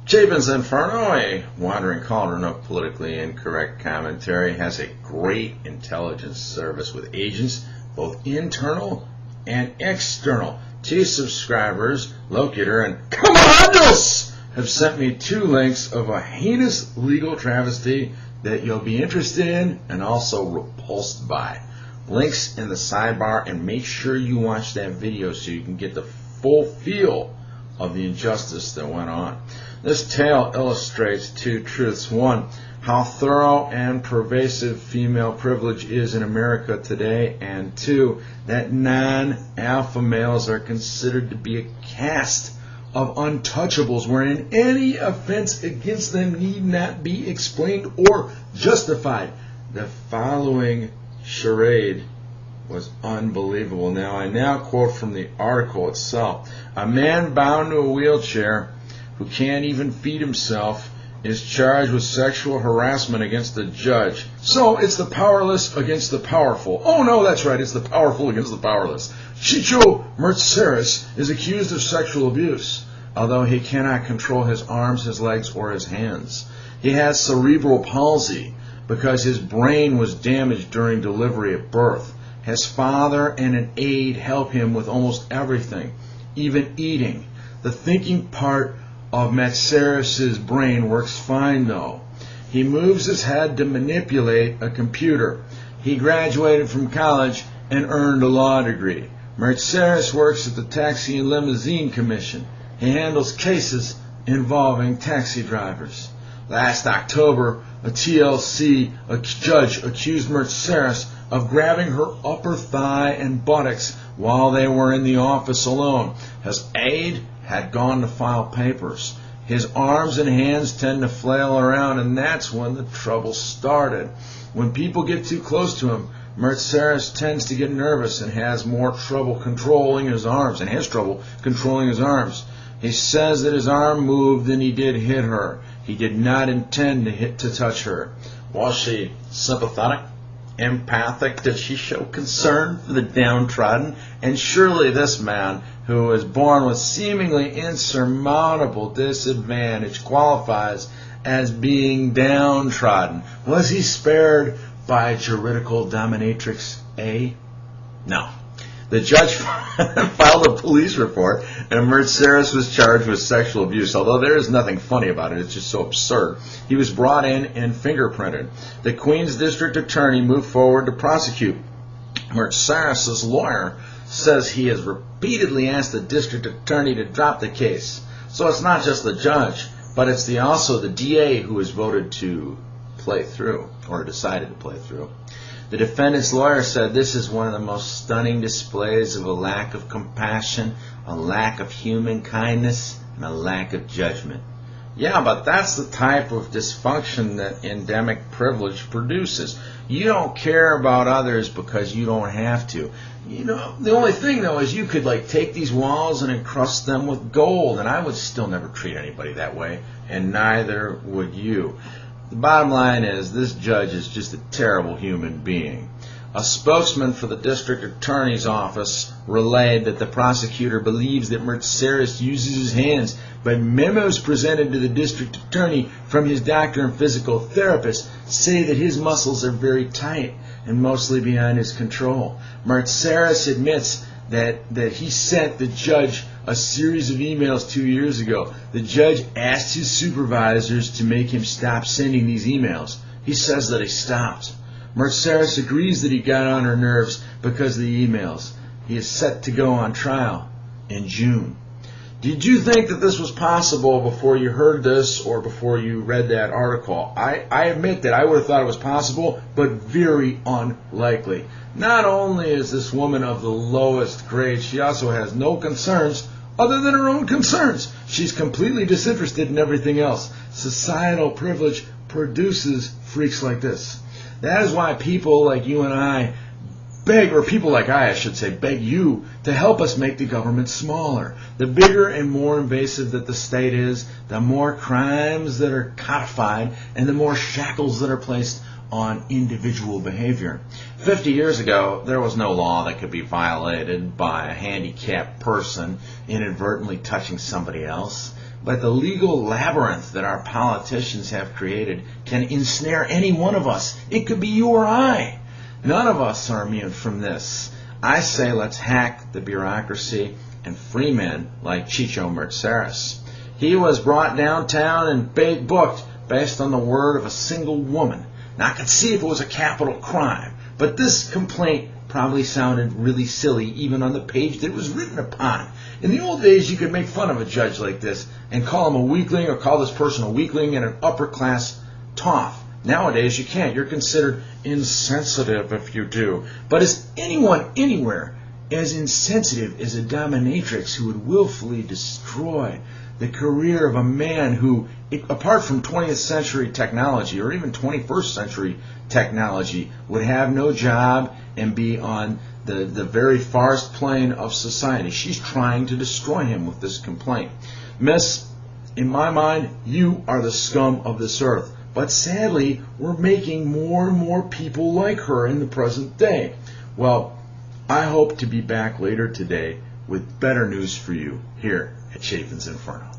Chapin's Inferno, a wandering cauldron of politically incorrect commentary, has a great intelligence service with agents, both internal and external. 2 subscribers, Locator and Comandos, have sent me 2 links of a heinous legal travesty that you'll be interested in and also repulsed by. Links in the sidebar, and make sure you watch that video so you can get the full feel of the injustice that went on. This tale illustrates 2 truths. 1, how thorough and pervasive female privilege is in America today, and 2, that non-alpha males are considered to be a caste of untouchables wherein any offense against them need not be explained or justified. The following charade was unbelievable. Now, I quote from the article itself. A man bound to a wheelchair who can't even feed himself is charged with sexual harassment against the judge. So it's the powerless against the powerful. Oh no, that's right, it's the powerful against the powerless. Chicho Mercedes is accused of sexual abuse, although he cannot control his arms, his legs, or his hands. He has cerebral palsy because his brain was damaged during delivery at birth. His father and an aide help him with almost everything, even eating. The thinking part of Mercedes' brain works fine, though. He moves his head to manipulate a computer. He graduated from college and earned a law degree. Mercedes works at the Taxi and Limousine Commission. He handles cases involving taxi drivers. Last October, a TLC judge accused Mercedes of grabbing her upper thigh and buttocks while they were in the office alone. His aide had gone to file papers. His arms and hands tend to flail around, and that's when the trouble started. When people get too close to him, Mercedes tends to get nervous and has trouble controlling his arms. He says that his arm moved and he did hit her. He did not intend to touch her. Was she sympathetic? Empathic? Did she show concern for the downtrodden? And surely this man, who was born with seemingly insurmountable disadvantage, qualifies as being downtrodden. Was he spared by juridical dominatrix A? No. The judge filed a police report, and Mercedes was charged with sexual abuse. Although there is nothing funny about it, it's just so absurd. He was brought in and fingerprinted. The Queens District Attorney moved forward to prosecute. Mercedes' lawyer says he has repeatedly asked the District Attorney to drop the case. So it's not just the judge, but it's also the DA who has voted to play through, or decided to play through. The defendant's lawyer said this is one of the most stunning displays of a lack of compassion, a lack of human kindness, and a lack of judgment. Yeah, but that's the type of dysfunction that endemic privilege produces. You don't care about others because you don't have to. You know, the only thing, though, is you could, take these walls and encrust them with gold, and I would still never treat anybody that way, and neither would you. The bottom line is this judge is just a terrible human being. A spokesman for the district attorney's office relayed that the prosecutor believes that Mercedes uses his hands, but memos presented to the district attorney from his doctor and physical therapist say that his muscles are very tight and mostly beyond his control. Mercedes admits that he sent the judge a series of emails 2 years ago. The judge asked his supervisors to make him stop sending these emails. He says that he stopped. Mercedes agrees that he got on her nerves because of the emails. He is set to go on trial in June. Did you think that this was possible before you heard this or before you read that article? I admit that I would have thought it was possible, but very unlikely. Not only is this woman of the lowest grade, she also has no concerns other than her own concerns. She's completely disinterested in everything else. Societal privilege produces freaks like this. That is why people like you and I beg, or people like I should say, beg you to help us make the government smaller. The bigger and more invasive that the state is, the more crimes that are codified and the more shackles that are placed on individual behavior. 50 years ago, there was no law that could be violated by a handicapped person inadvertently touching somebody else. But the legal labyrinth that our politicians have created can ensnare any one of us. It could be you or I. None of us are immune from this. I say let's hack the bureaucracy and free men like Chicho Mercedes. He was brought downtown and booked based on the word of a single woman. Now, I could see if it was a capital crime, but this complaint probably sounded really silly even on the page that it was written upon. In the old days, you could make fun of a judge like this and call him a weakling or call this person a weakling and an upper-class toff. Nowadays, you can't. You're considered insensitive if you do. But is anyone anywhere as insensitive as a dominatrix who would willfully destroy the career of a man who, apart from 20th century technology or even 21st century technology, would have no job and be on the very farthest plane of society? She's trying to destroy him with this complaint. Miss, in my mind, you are the scum of this earth. But sadly, we're making more and more people like her in the present day. Well, I hope to be back later today with better news for you here at Chapin's Inferno.